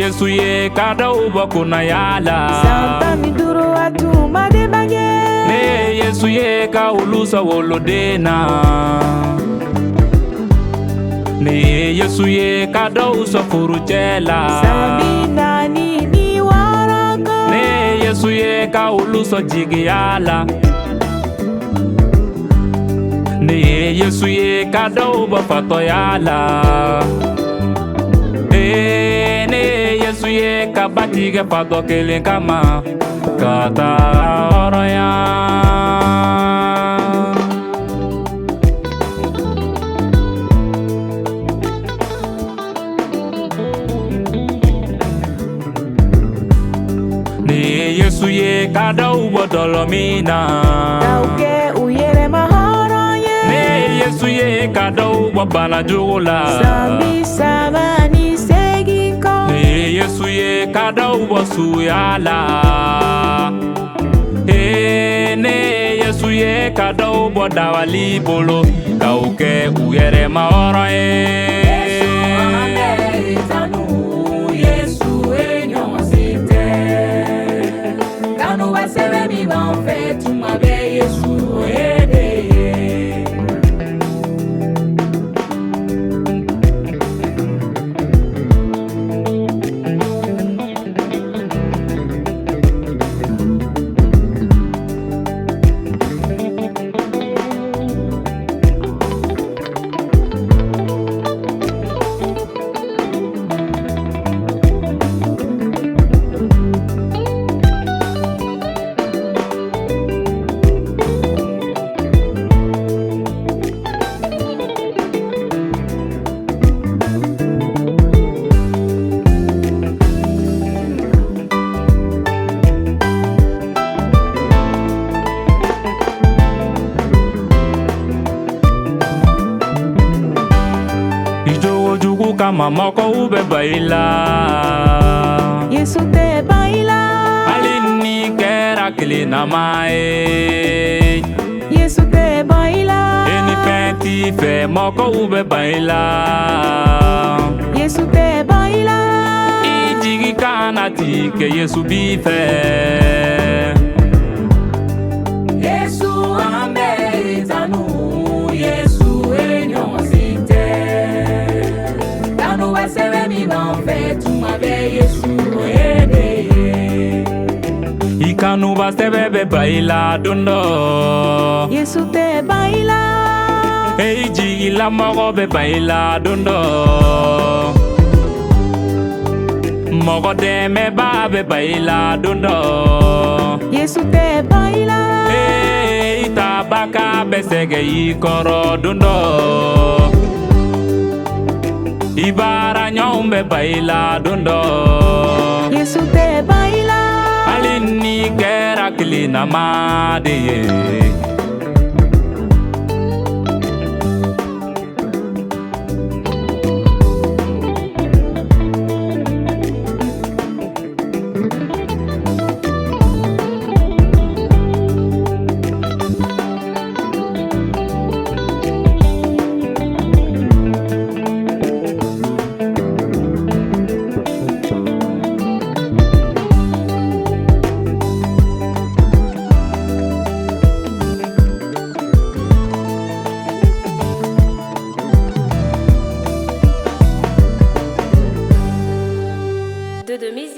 Yesu ye kada ubakuna yala Samba miduro atu madebage Ne Yesu ye ka ulusa wolodena Ne Yesu ye kada usafuru jela Sabina ni waraka Ne Yesu ye ka ulusa jigi yala Ne Yesu ye kada ubafato yala Yesu ye kabatiga pato kelen kama kata oraya Ni Yesu ye kada ubo dolomina Dauke uyere mahoro ye Ni Yesu ye kada ubo bana jugula Sambi sabani Yesu ye kada ubo suyala Ne Yesu ye kada ubo dawali bolo Kauke uyere maoro Yesu ame itanu Yesu enyosite Kanu wasewe mi banfe tumabe Yesu Kama moko ube baila Yesu te baila Alini kera kilina mae Yesu te baila Eni penti fe moko ube baila Yesu te baila Ijigi kana tike Yesu bife Yesu ambe itanu Yesu enyosite Kanu wasewe mi banfe tumabe Yesu Ikanu basebe baila dundo Yesu te baila Eiji ila mogo be baila dundo Mogo deme ba be baila dundo Yesu te baila Itabaka besege ikoro dundo Ibara nyombe baila dundo Yesu te baila Alini kera kilina madeye de mise